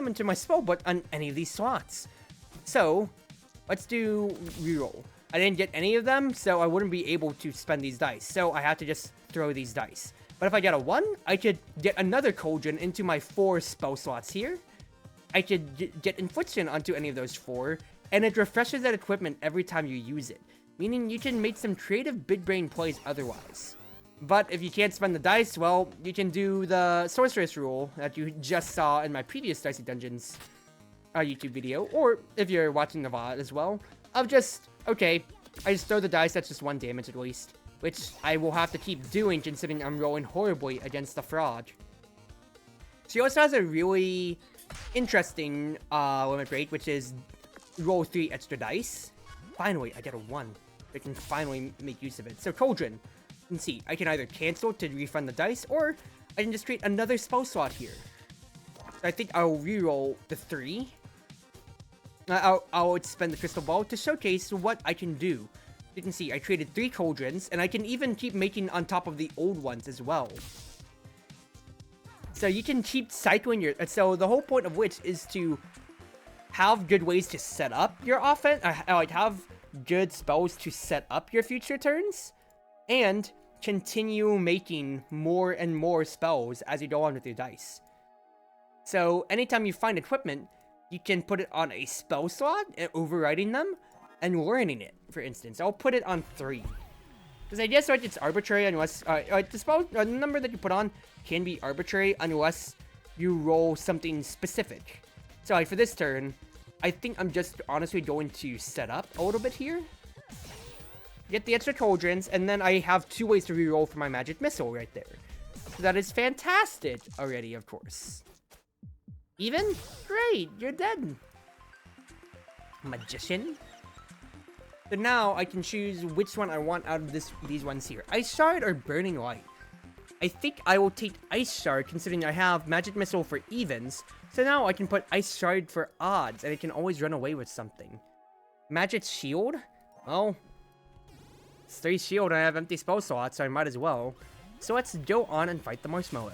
into my spell book on any of these slots. So, let's do reroll. I didn't get any of them, so I wouldn't be able to spend these dice. So I have to just throw these dice. But if I get a 1, I could get another Cauldron into my 4 spell slots here. I could get Infliction onto any of those 4, and it refreshes that equipment every time you use it. Meaning you can make some creative big brain plays otherwise. But if you can't spend the dice, well, you can do the Sorceress rule that you just saw in my previous Dicey Dungeons YouTube video, or if you're watching the VOD as well, of just, okay, I just throw the dice, that's just 1 damage at least, which I will have to keep doing considering I'm rolling horribly against the frog. She also has a really interesting limit break, which is roll 3 extra dice. Finally, I get a 1. I can finally make use of it. So Cauldron, you can see, I can either cancel to refund the dice, or I can just create another spell slot here. So I think I'll reroll the 3. I'll spend the Crystal Ball to showcase what I can do. You can see, I created 3 Cauldrons, and I can even keep making on top of the old ones as well. So you can keep cycling your... So the whole point of which is to have good ways to set up your offense, like have good spells to set up your future turns, and continue making more and more spells as you go on with your dice. So anytime you find equipment, you can put it on a spell slot, and overriding them, and learning it, for instance. I'll put it on 3. Because I guess like it's arbitrary unless... the spell number that you put on can be arbitrary unless you roll something specific. So like for this turn, I think I'm just honestly going to set up a little bit here. Get the extra Cauldrons, and then I have 2 ways to reroll for my Magic Missile right there. So that is fantastic already, of course. Even? Great, you're dead. Magician? So now I can choose which one I want out of these ones here. Ice Shard or Burning Light? I think I will take Ice Shard considering I have Magic Missile for evens. So now I can put Ice Shard for odds and it can always run away with something. Magic Shield? Well, it's 3 shield and I have empty spell slots, so I might as well. So let's go on and fight the Marshmallow.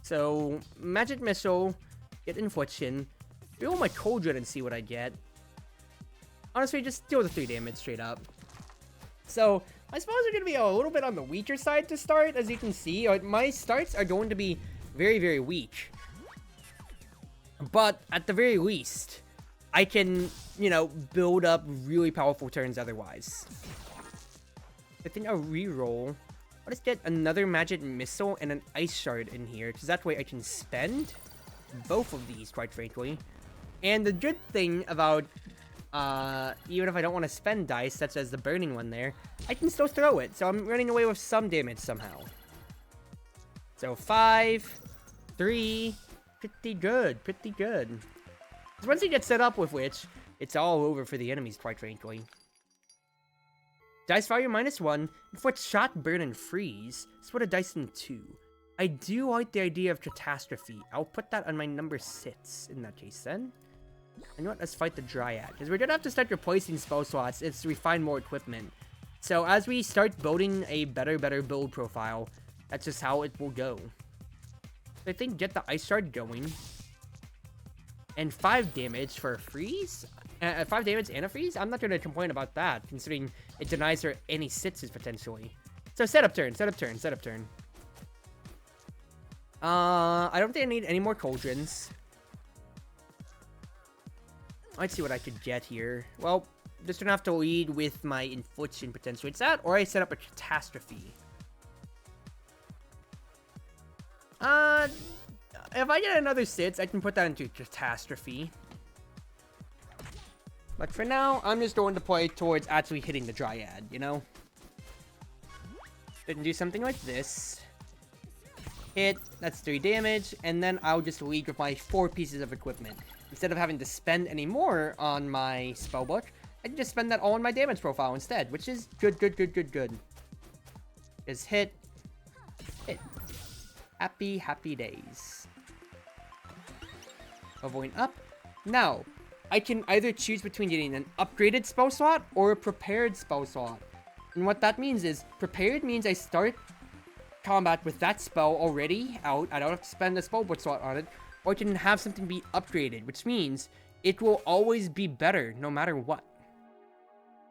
So, Magic Missile, get Infliction, roll my Cauldron and see what I get. Honestly, just deal the 3 damage straight up. So, my spells are going to be a little bit on the weaker side to start, as you can see. My starts are going to be very, very weak. But, at the very least, I can, you know, build up really powerful turns otherwise. I think I'll reroll. I'll just get another Magic Missile and an Ice Shard in here, because that way I can spend both of these, quite frankly. And the good thing about, even if I don't want to spend dice, such as the burning one there, I can still throw it, so I'm running away with some damage somehow. So 5, 3, pretty good, pretty good. Because once you get set up with which, it's all over for the enemies, quite frankly. Dice value -1, inflict shock, burn, and freeze. Split a dice in 2. I do like the idea of Catastrophe. I'll put that on my number 6 in that case then. And you know what? Let's fight the Dryad. Because we're going to have to start replacing spell slots as we find more equipment. So as we start building a better build profile, that's just how it will go. So I think get the Ice Shard going. And 5 damage for a freeze? 5 damage and a freeze? I'm not going to complain about that, considering it denies her any sitses potentially. So setup turn, setup turn, setup turn. I don't think I need any more Cauldrons. Let's see what I could get here. Well, just gonna have to lead with my Infliction potentially. It's that, or I set up a Catastrophe. If I get another sits, I can put that into Catastrophe. But for now, I'm just going to play towards actually hitting the Dryad, you know? I can do something like this. Hit, that's 3 damage, and then I'll just lead with my 4 pieces of equipment. Instead of having to spend any more on my spellbook, I can just spend that all on my damage profile instead, which is good. Just hit. Happy days. Avoiding up. Now, I can either choose between getting an upgraded spell slot or a prepared spell slot. And what that means is, prepared means I start combat with that spell already out. I don't have to spend a spellboard slot on it. Or I can have something be upgraded, which means it will always be better no matter what.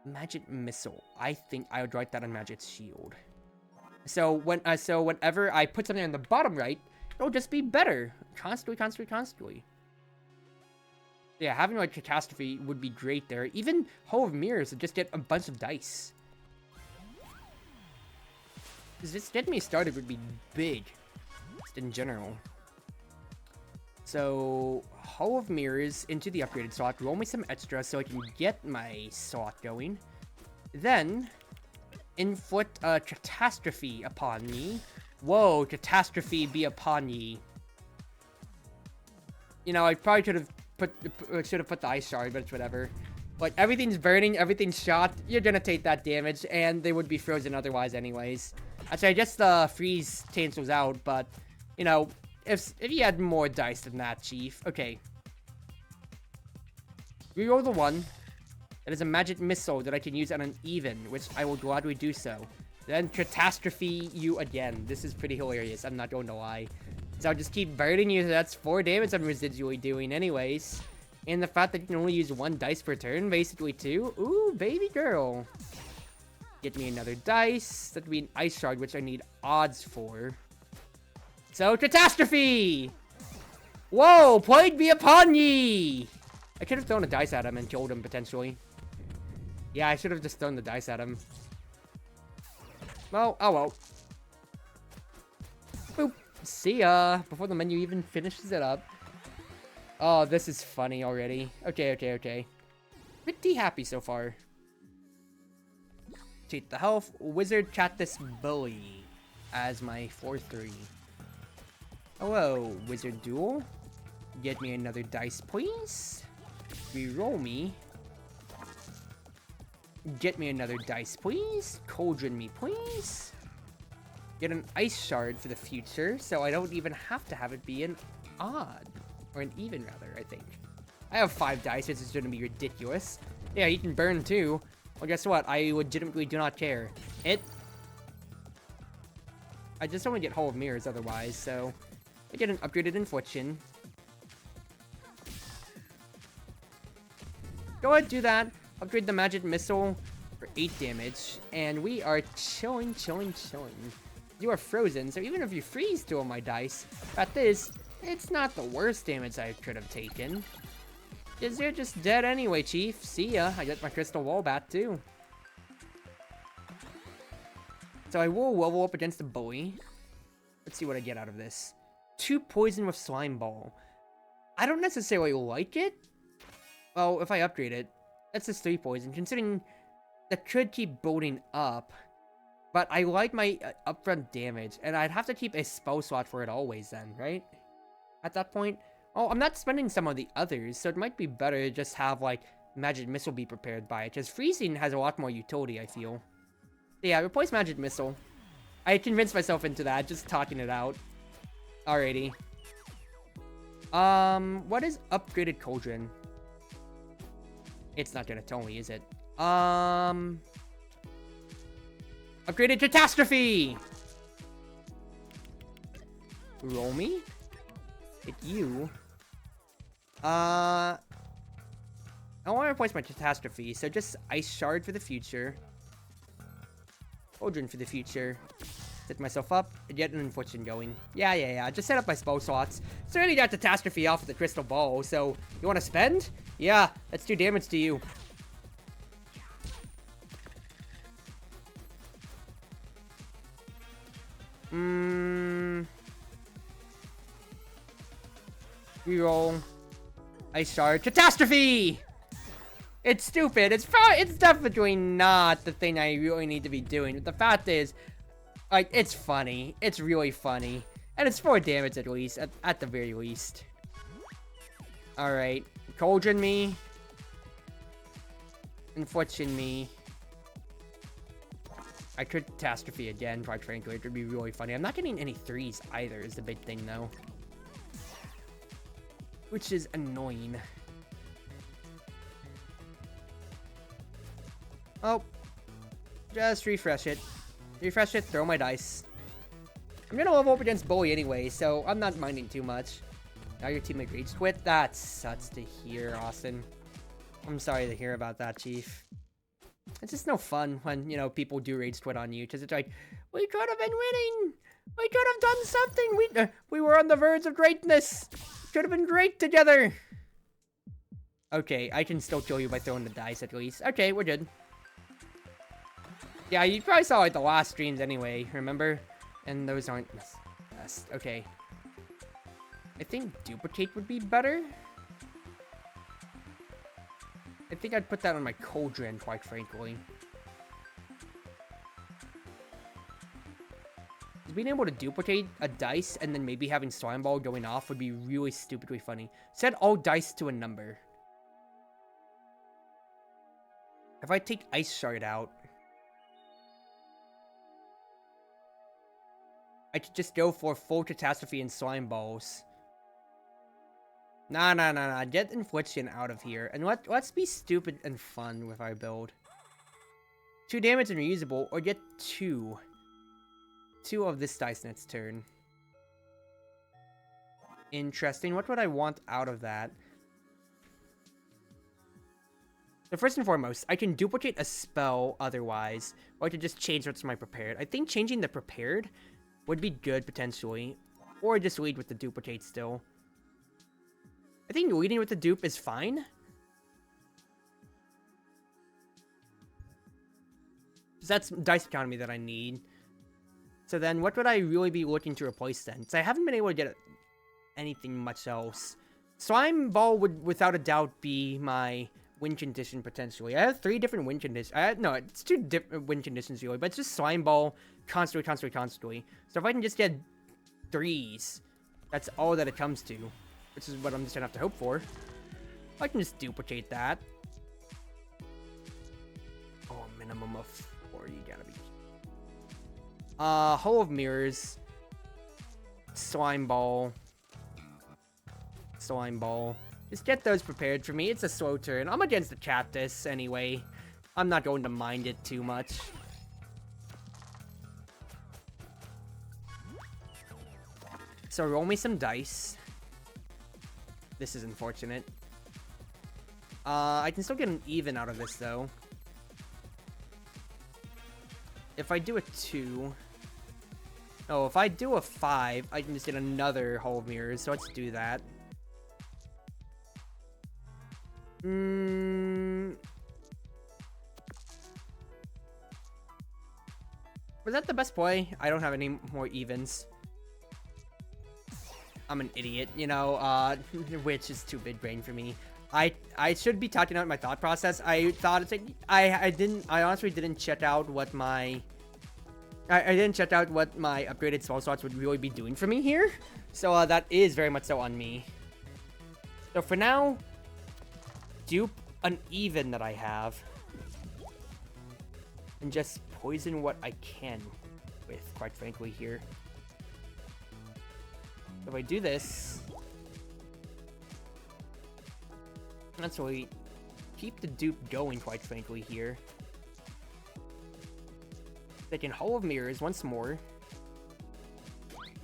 Magic Missile. I think I would write that on Magic Shield. So whenever I put something on the bottom right, it'll just be better. Constantly. Yeah, having like Catastrophe would be great there. Even Hall of Mirrors would just get a bunch of dice. Just getting me started would be big. Just in general. So, Hall of Mirrors into the upgraded slot. Roll me some extra so I can get my slot going. Then, inflict a Catastrophe upon me. Whoa, Catastrophe be upon ye. You know, I probably should have put the Ice Shard, but it's whatever. Like, everything's burning, everything's shot. You're gonna take that damage, and they would be frozen otherwise anyways. Actually, I guess the freeze cancels out, but, you know, if you had more dice than that, Chief. Okay. Reroll the 1. That is a Magic Missile that I can use on an even, which I will gladly do so. Then Catastrophe you again. This is pretty hilarious, I'm not going to lie. So I'll just keep burning you, so that's 4 damage I'm residually doing anyways. And the fact that you can only use 1 dice per turn, basically 2. Ooh, baby girl. Get me another dice. That would be an Ice Shard, which I need odds for. So, Catastrophe! Whoa, plague be upon ye! I could have thrown a dice at him and killed him, potentially. Yeah, I should have just thrown the dice at him. Well, oh well. Boop. See ya! Before the menu even finishes it up. Oh, this is funny already. Okay. Pretty happy so far. Cheat the health. Wizard chat this bully as my 4-3. Hello, Wizard Duel. Get me another dice, please. Reroll me. Get me another dice, please. Cauldron me, please. Get an Ice Shard for the future, so I don't even have to have it be an odd. Or an even, rather, I think. I have 5 dice, which is going to be ridiculous. Yeah, you can burn too. Well, guess what? I legitimately do not care. I just don't want to get Hall of Mirrors otherwise, so... I get an upgraded Infliction. Go ahead, do that. Upgrade the Magic Missile for 8 damage. And we are chilling. You are frozen, so even if you freeze 2 of my dice, at this, it's not the worst damage I could have taken. Because you're just dead anyway, Chief. See ya. I got my Crystal Wall Bat, too. So I will level up against the bully. Let's see what I get out of this. 2 poison with Slime Ball. I don't necessarily like it. Well, if I upgrade it, that's just 3 poison, considering that could keep building up. But I like my upfront damage, and I'd have to keep a spell slot for it always then, right? At that point. Oh, I'm not spending some of the others, so it might be better to just have, like, Magic Missile be prepared by it, because freezing has a lot more utility, I feel. Yeah, replace Magic Missile. I convinced myself into that, just talking it out. Alrighty. What is upgraded Cauldron? It's not gonna tell me, is it? Upgraded Catastrophe! Roll me? Hit you. I want to replace my Catastrophe, so just Ice Shard for the future. Cauldron for the future. Set myself up and get an Infliction going. Yeah. Just set up my spell slots. So I already got Catastrophe off with the Crystal Ball, so you want to spend? Yeah, that's 2 damage to you. Reroll. Ice Shard. Catastrophe! It's stupid. It's definitely not the thing I really need to be doing. But the fact is, like, it's funny. It's really funny. And it's 4 damage at least, at the very least. Alright. Cauldron me. Infliction me. I could Catastrophe again, quite frankly. It would be really funny. I'm not getting any 3s either, is the big thing, though. Which is annoying. Oh. Just refresh it. Refresh it, throw my dice. I'm gonna level up against Bully anyway, so I'm not minding too much. Now your teammate rage quit? That sucks to hear, Austin. I'm sorry to hear about that, Chief. It's just no fun when, you know, people do rage quit on you, because it's like, we could have been winning! We could have done something! We were on the verge of greatness! Could have been great together! Okay, I can still kill you by throwing the dice at least. Okay, we're good. Yeah, you probably saw like the last streams anyway, remember? And those aren't the best. Okay. I think duplicate would be better. I think I'd put that on my cauldron, quite frankly. Being able to duplicate a dice and then maybe having slime ball going off would be really stupidly funny. Set all dice to a number. If I take ice shard out, I could just go for full catastrophe and slime balls. Nah. Get infliction out of here. And let's be stupid and fun with our build. 2 damage and reusable, or get 2. 2 of this dice next turn. Interesting. What would I want out of that? So first and foremost, I can duplicate a spell otherwise, or I could just change what's my prepared. I think changing the prepared would be good potentially, or just lead with the duplicate still. I think leading with the dupe is fine. That's dice economy that I need. So then what would I really be looking to replace then? Because I haven't been able to get anything much else. Slime ball would without a doubt be my win condition potentially. I have 3 different win conditions. No, it's 2 different win conditions really, but it's just slime ball constantly. So if I can just get 3s, that's all that it comes to. Which is what I'm just gonna have to hope for. I can just duplicate that. Oh, a minimum of 4, you gotta be. Hole of Mirrors. Slime ball. Just get those prepared for me. It's a slow turn. I'm against the Chartreuse anyway. I'm not going to mind it too much. So roll me some dice. This is unfortunate. I can still get an even out of this, though. If I do a 2... Oh, if I do a 5, I can just get another Hole of Mirrors, so let's do that. Was that the best play? I don't have any more evens. I'm an idiot, you know, which is too big brain for me. I should be talking out my thought process. I thought it's like, I honestly didn't check out what my, I didn't check out what my upgraded spell slots would really be doing for me here. So, that is very much so on me. So for now, dupe an even that I have. And just poison what I can with, quite frankly, here. If I do this, that's why we keep the dupe going, quite frankly, here. They can Hole of Mirrors once more,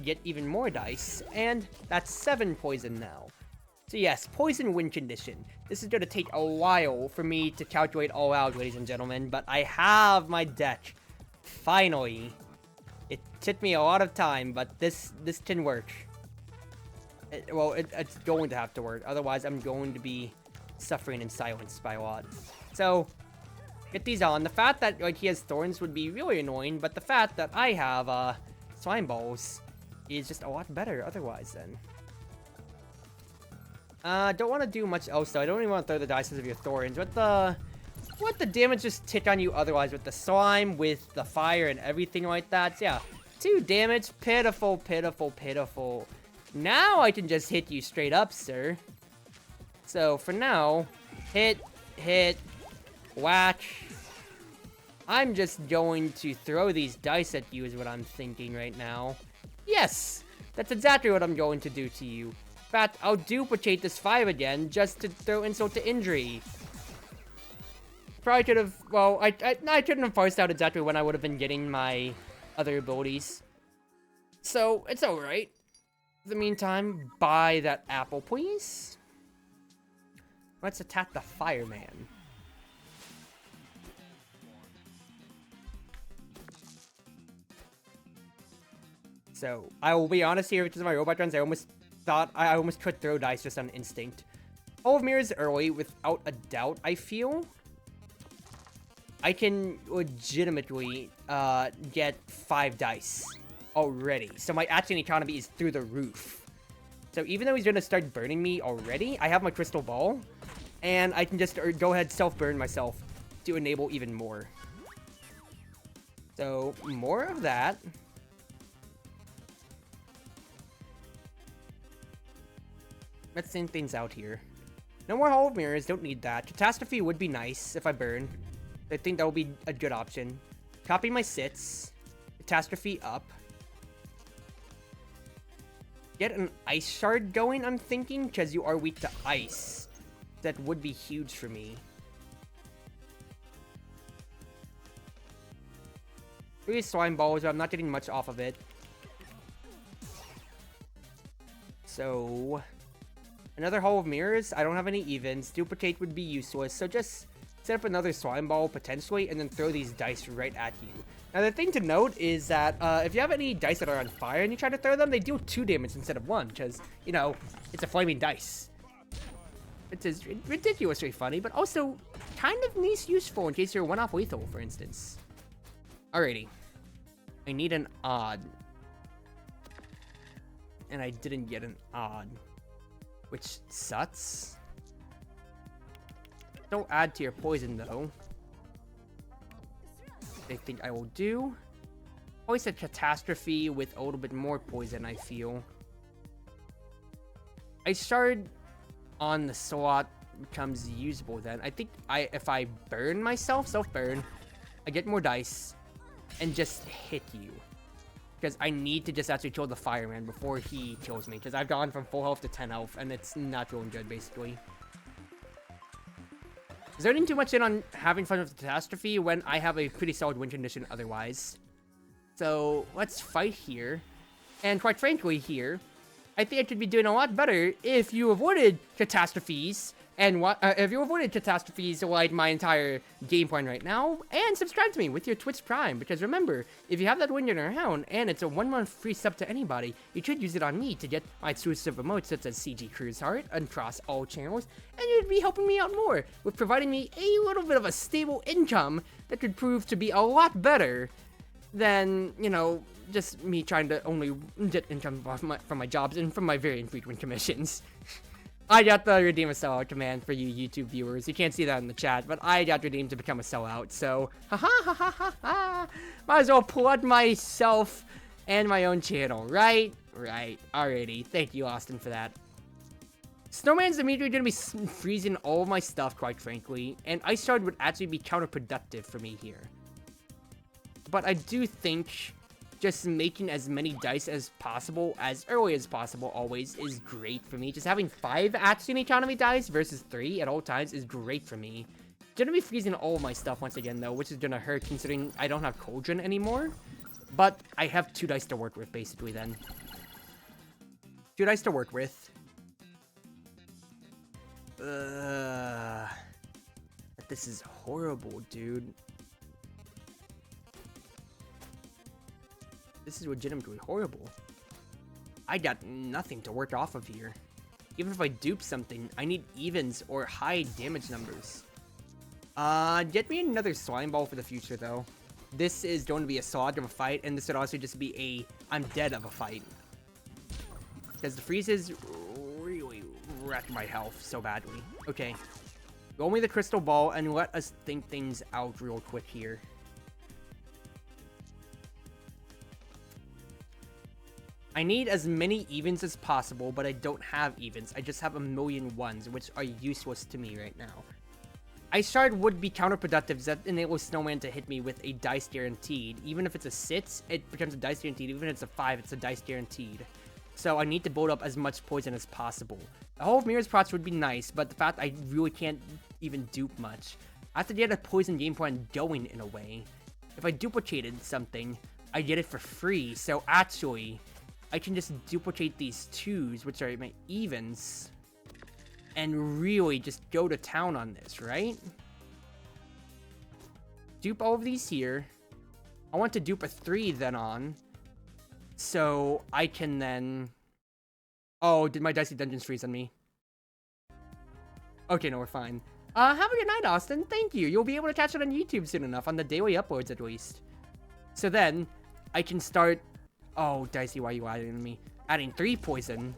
get even more dice, and that's 7 poison now. So yes, poison win condition. This is going to take a while for me to calculate all out, ladies and gentlemen, but I have my deck. Finally. It took me a lot of time, but this can work. It's going to have to work. Otherwise, I'm going to be suffering in silence by a lot. So, get these on. The fact that like he has thorns would be really annoying, but the fact that I have slime balls is just a lot better otherwise then. Don't want to do much else though. I don't even want to throw the dice of your thorns. What the damage just tick on you otherwise with the slime, with the fire, and everything like that. So yeah, 2 damage. Pitiful, pitiful, pitiful. Now I can just hit you straight up, sir. So for now, hit, whack. I'm just going to throw these dice at you is what I'm thinking right now. Yes, that's exactly what I'm going to do to you. In fact, I'll duplicate this 5 again just to throw insult to injury. Probably could have, well, I couldn't have parsed out exactly when I would have been getting my other abilities. So, it's alright. In the meantime, buy that apple, please. Let's attack the fireman. So, I will be honest here, because of my robot runs, I almost could throw dice just on instinct. Hall of Mirrors early, without a doubt, I feel. I can legitimately get 5 dice already. So my action economy is through the roof. So even though he's going to start burning me already, I have my crystal ball. And I can just go ahead self-burn myself to enable even more. So more of that. Let's thin things out here. No more Hall of Mirrors, don't need that. Catastrophe would be nice if I burn. I think that will be a good option. Copy my sits. Catastrophe up. Get an ice shard going, I'm thinking, because you are weak to ice. That would be huge for me. 3 slime balls, but I'm not getting much off of it. So, another Hall of Mirrors. I don't have any evens. Duplicate would be useless, so just set up another slime ball potentially, and then throw these dice right at you. Now, the thing to note is that if you have any dice that are on fire and you try to throw them, they deal 2 damage instead of 1, because, you know, it's a flaming dice. It is ridiculously funny, but also kind of nice useful in case you're one-off lethal, for instance. Alrighty. I need an odd. And I didn't get an odd. Which sucks. Don't add to your poison, though. I think I will do. Always a catastrophe with a little bit more poison, I feel. I started on the slot becomes usable then. I think if I burn myself, self-burn, I get more dice and just hit you. Because I need to just actually kill the fireman before he kills me. Because I've gone from full health to 10 health and it's not feeling good, basically. Zoning too much in on having fun with the catastrophe when I have a pretty solid win condition otherwise. So, let's fight here. And quite frankly here, I think I could be doing a lot better if you avoided catastrophes. And if you avoided catastrophes like my entire game plan right now, and subscribe to me with your Twitch Prime, because remember, if you have that win around, and it's a 1-month free sub to anybody, you should use it on me to get my exclusive emotes such as CG Cruise Heart across all channels, and you'd be helping me out more with providing me a little bit of a stable income that could prove to be a lot better than, you know, just me trying to only get income from my jobs and from my very infrequent commissions. I got the redeem a sellout command for you YouTube viewers. You can't see that in the chat, but I got redeemed to become a sellout, so ha. Might as well plug myself and my own channel, right? Right. Alrighty. Thank you, Austin, for that. Snowman's immediately gonna be freezing all of my stuff, quite frankly, and Ice Shard would actually be counterproductive for me here. But I do think just making as many dice as possible, as early as possible, always, is great for me. Just having 5 action economy dice versus 3 at all times is great for me. Gonna be freezing all of my stuff once again, though, which is gonna hurt considering I don't have Cauldron anymore. But I have 2 dice to work with, basically, then. 2 dice to work with. This is horrible, dude. This is legitimately horrible. I got nothing to work off of here. Even if I dupe something, I need evens or high damage numbers. Get me another slime ball for the future, though. This is going to be a slog of a fight, and this would also just be a I'm dead of a fight. Because the freezes really wreck my health so badly. Okay. Roll me the crystal ball and let us think things out real quick here. I need as many evens as possible, but I don't have evens. I just have a million ones, which are useless to me right now. Ice Shard would be counterproductive, as that enables Snowman to hit me with a dice guaranteed. Even if it's a 6, it becomes a dice guaranteed. Even if it's a 5, it's a dice guaranteed. So I need to build up as much poison as possible. The Hall of Mirrors procs would be nice, but the fact I really can't even dupe much. I have to get a poison game plan going in a way. If I duplicated something, I get it for free. So actually, I can just duplicate these 2s, which are my evens, and really just go to town on this, right? Dupe all of these here. I want to dupe a 3 then on, so I can then... Oh, did my Dicey Dungeons freeze on me? Okay, no, we're fine. Have a good night, Austin. Thank you. You'll be able to catch it on YouTube soon enough, on the daily uploads at least. So then, I can start... Oh, Dicey, why are you adding me? Adding 3 poison.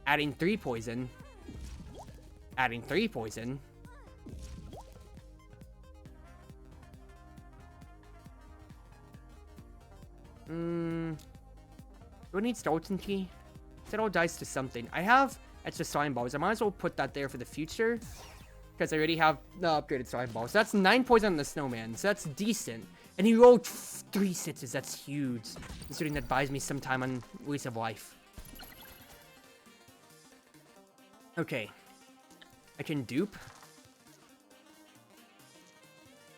Adding 3 poison. Adding 3 poison. Do I need skeleton key? Set all dice to something. I have extra slime balls. I might as well put that there for the future, because I already have the upgraded slime balls. So that's 9 poison on the snowman. So that's decent. And he rolled 3 sixes. That's huge. Considering that buys me some time on Lease of Life. Okay. I can dupe.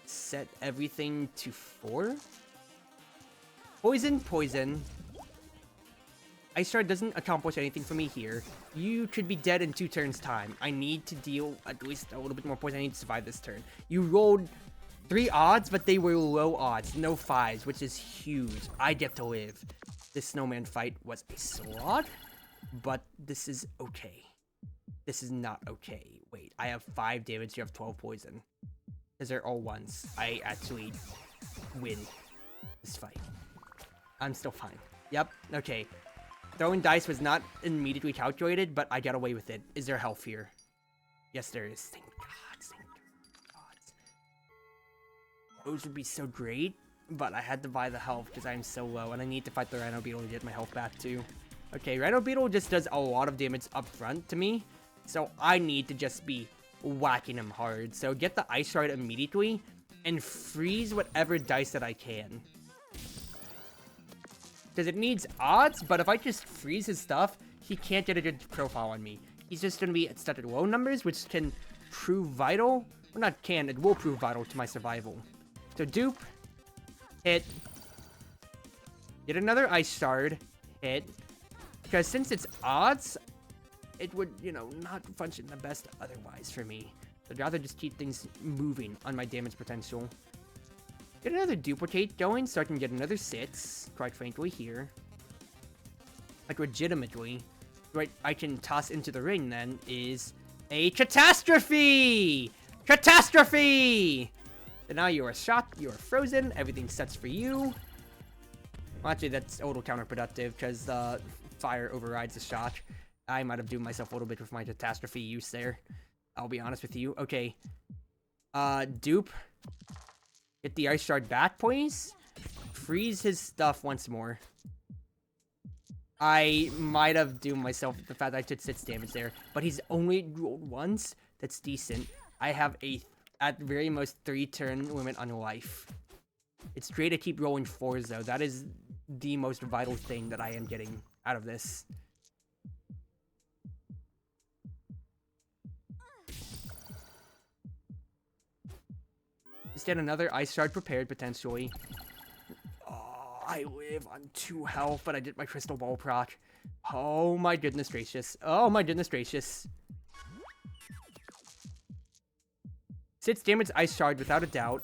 Set everything to 4. Poison, poison. Ice Shard doesn't accomplish anything for me here. You could be dead in 2 turns' time. I need to deal at least a little bit more poison. I need to survive this turn. You rolled 3 odds, but they were low odds. No 5s, which is huge. I get to live. This snowman fight was a slog, but this is okay. This is not okay. Wait, I have 5 damage. You have 12 poison. Because they're all 1s. I actually win this fight. I'm still fine. Yep, okay. Throwing dice was not immediately calculated, but I got away with it. Is there health here? Yes, there is. Thank God. Thank God. Those would be so great, but I had to buy the health because I'm so low, and I need to fight the Rhino Beetle to get my health back too. Okay, Rhino Beetle just does a lot of damage up front to me, so I need to just be whacking him hard. So get the Ice Shard immediately, and freeze whatever dice that I can. Because it needs odds, but if I just freeze his stuff, he can't get a good profile on me. He's just going to be at such low numbers, which can prove vital. Well, not can, it will prove vital to my survival. So dupe, hit, get another Ice Shard, hit. Because since it's odds, it would, you know, not function the best otherwise for me. So I'd rather just keep things moving on my damage potential. Get another duplicate going so I can get another 6, quite frankly, here. Like, legitimately, what I can toss into the ring, then, is a catastrophe! Catastrophe! So now you are shot, you are frozen, everything sets for you. Well, actually, that's a little counterproductive, because the fire overrides the shock. I might have doomed myself a little bit with my catastrophe use there. I'll be honest with you. Okay. Dupe. Get the Ice Shard back, please. Freeze his stuff once more. I might have doomed myself with the fact that I took 6 damage there, but he's only rolled once. That's decent. I have a, at very most, 3-turn limit on life. It's great to keep rolling 4s, though. That is the most vital thing that I am getting out of this. Just get another Ice Shard prepared, potentially. Oh, I live on 2 health, but I did my Crystal Ball proc. Oh my goodness gracious. Oh my goodness gracious. 6 damage Ice Shard, without a doubt.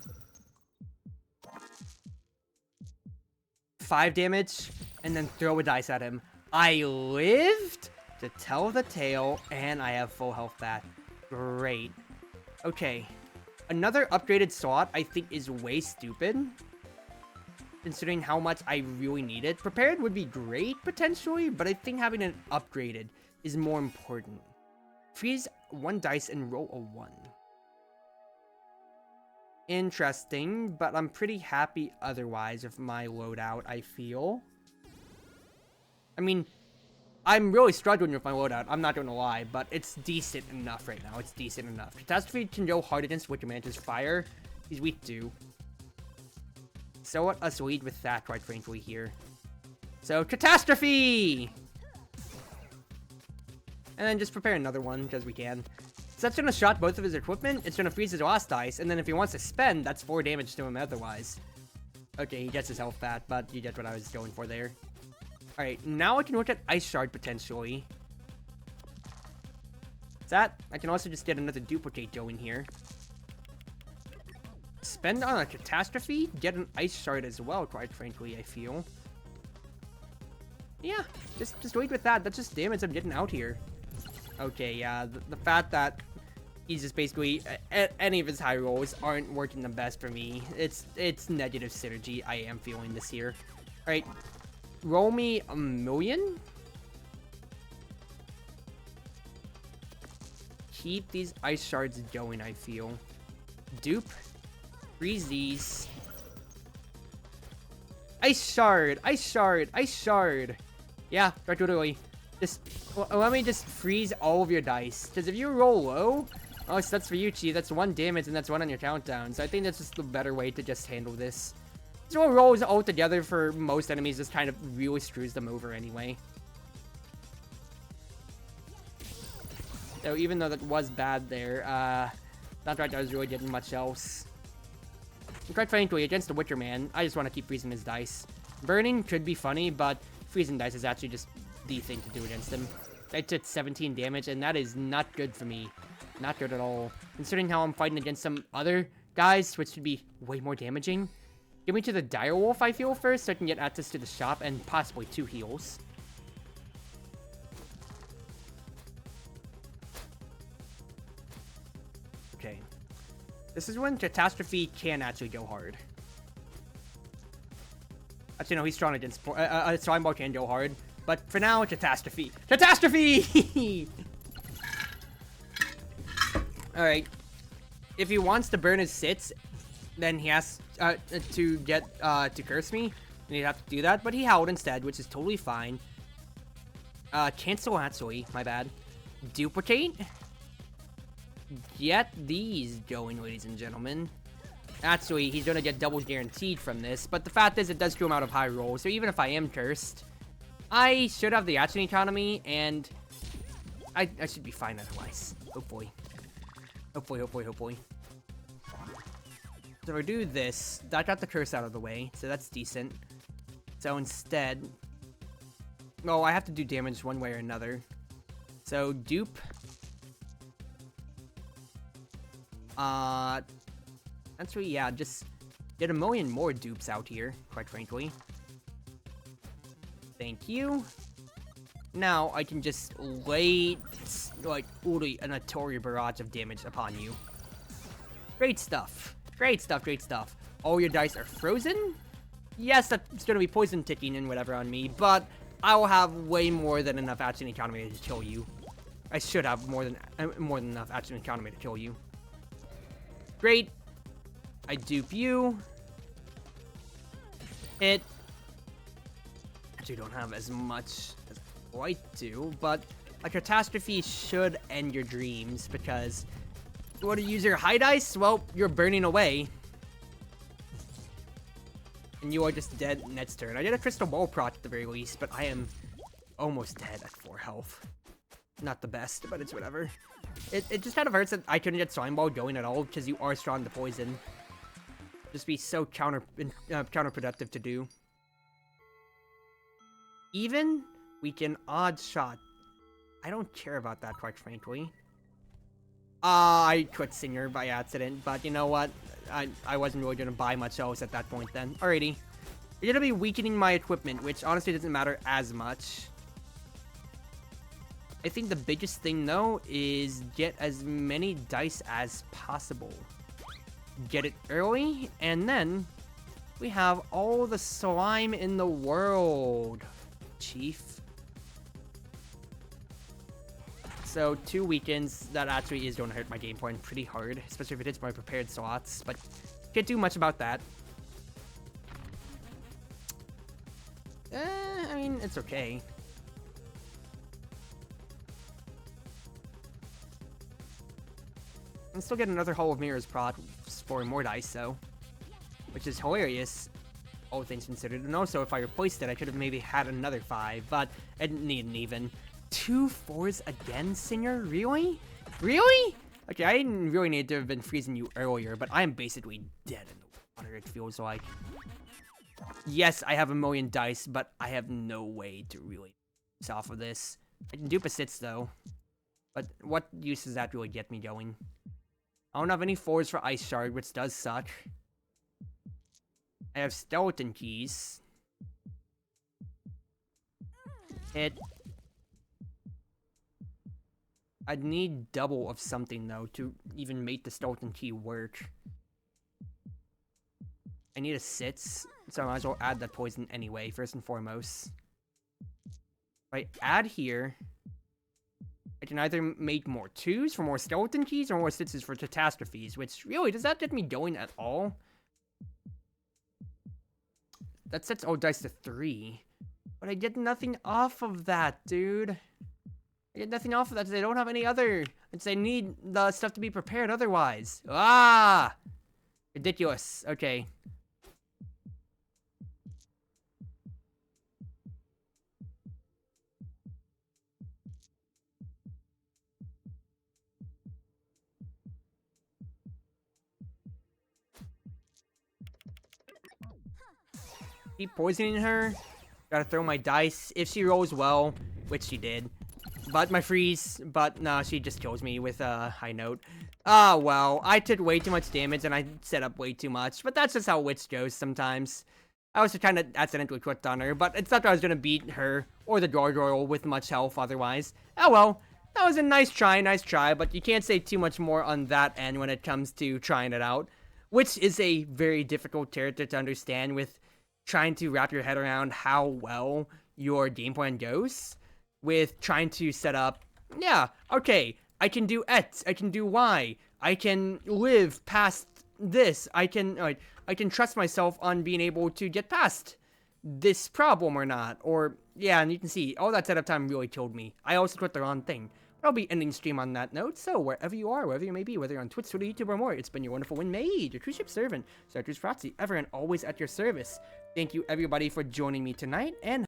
5 damage, and then throw a dice at him. I lived to tell the tale, and I have full health back. Great. Okay. Another upgraded slot, I think, is way stupid, considering how much I really need it. Prepared would be great, potentially, but I think having it upgraded is more important. Freeze 1 dice and roll a 1. Interesting, but I'm pretty happy otherwise with my loadout, I feel. I mean, I'm really struggling with my loadout, I'm not gonna lie, but it's decent enough right now. It's decent enough. Catastrophe can go hard against Wicker Mantis. Fire, he's weak too. So let us lead with that, quite frankly, here. So, Catastrophe! And then just prepare another one, because we can. So that's gonna shot both of his equipment, it's gonna freeze his last dice, and then if he wants to spend, that's 4 damage to him otherwise. Okay, he gets his health back, but you get what I was going for there. Alright, now I can look at Ice Shard potentially. That, I can also just get another duplicate going here. Spend on a catastrophe, get an Ice Shard as well, quite frankly, I feel. Yeah, just wait with that. That's just damage I'm getting out here. Okay, yeah, the fact that he's just basically, any of his high rolls aren't working the best for me. It's negative synergy I am feeling this year. Alright, roll me 1,000,000. Keep these Ice Shards going, I feel. Dupe. Freeze these. Ice Shard! Ice Shard! Ice Shard! Yeah, literally. Just, let me just freeze all of your dice. Because if you roll low, oh, so that's for you, Chi. That's 1 damage and that's 1 on your countdown. So I think that's just the better way to just handle this. So rolls all together for most enemies just kind of really screws them over anyway. So even though that was bad there, not that I was really getting much else. And quite frankly, against the Witcher Man, I just want to keep freezing his dice. Burning could be funny, but freezing dice is actually just the thing to do against him. I took 17 damage, and that is not good for me. Not good at all. Considering how I'm fighting against some other guys, which should be way more damaging. Get me to the Direwolf, I feel, first, so I can get access to the shop, and possibly 2 heals. Okay. This is when Catastrophe can actually go hard. Actually, no, he's strong against... Slimeball can go hard. But for now, Catastrophe. Catastrophe! Alright. If he wants to burn his sits, then he has to get to curse me. And he'd have to do that. But he howled instead, which is totally fine. Cancel actually, my bad. Duplicate. Get these going, ladies and gentlemen. Actually, he's gonna get double guaranteed from this, but the fact is it does screw him out of high roll, so even if I am cursed, I should have the action economy, and I should be fine otherwise. Hopefully. Hopefully. So if I do this, that got the curse out of the way, so that's decent. So instead, well, I have to do damage one way or another. So dupe. Actually, yeah, just get 1,000,000 more dupes out here, quite frankly. Thank you. Now, I can just lay, like, Uri an Atori barrage of damage upon you. Great stuff. Great stuff. All your dice are frozen? Yes, that's gonna be poison ticking and whatever on me, but I will have way more than enough action economy to kill you. I should have more than enough action economy to kill you. Great. I dupe you. Hit. Actually, don't have as much as I'd like to, but a catastrophe should end your dreams because you want to use your high dice? Well, you're burning away. And you are just dead next turn. I did a crystal ball proc at the very least, but I am almost dead at 4 health. Not the best, but it's whatever. It just kind of hurts that I couldn't get Slime Ball going at all because you are strong to poison. Just be so counterproductive to do. Even we can odd shot. I don't care about that, quite frankly. I quit Singer by accident, but you know what? I wasn't really going to buy much else at that point then. Alrighty. You're going to be weakening my equipment, which honestly doesn't matter as much. I think the biggest thing, though, is get as many dice as possible. Get it early, and then we have all the slime in the world, Chief. So 2 weekends, that actually is going to hurt my game point pretty hard, especially if it hits my prepared slots, but can't do much about that. I mean, it's okay. I still get another Hall of Mirrors prod for more dice, though. Which is hilarious, all things considered. And also, if I replaced it, I could have maybe had another 5, but I didn't need an even. 2 4s again, Singer? Really? Really? Okay, I didn't really need to have been freezing you earlier, but I am basically dead in the water, it feels like. Yes, I have a million dice, but I have no way to really use off of this. I can dupe a sits though. But what use does that really get me going? I don't have any 4s for Ice Shard, which does suck. I have Skeleton Keys. Hit. I'd need double of something though to even make the Skeleton Key work. I need a sits, so I might as well add that poison anyway, first and foremost. If I add here, I can either make more 2s for more Skeleton Keys or more sitses for Catastrophes, which really, does that get me going at all? That sets all dice to 3. But I get nothing off of that, dude. I get nothing off of that because I don't have any other. It's I need the stuff to be prepared otherwise. Ah! Ridiculous. Okay. Keep poisoning her. Gotta throw my dice. If she rolls well, which she did. But my freeze, but no, she just kills me with a high note. Ah, well, I took way too much damage and I set up way too much. But that's just how Witch goes sometimes. I was just kind of accidentally clicked on her, but it's not that I was gonna beat her or the gargoyle with much health otherwise. Oh well, that was a nice try, but you can't say too much more on that end when it comes to trying it out. Witch is a very difficult character to understand with trying to wrap your head around how well your game plan goes with trying to set up, yeah, okay, I can do X, I can do Y, I can live past this, I can trust myself on being able to get past this problem or not, or, yeah, and you can see, all that setup time really killed me. I also clicked the wrong thing. I'll be ending stream on that note, so wherever you are, wherever you may be, whether you're on Twitch, Twitter, YouTube, or more, it's been your Wonderful Wind Mage, your Cruz Ship Servant, Chartreuse Proxy, ever and always at your service. Thank you everybody for joining me tonight, and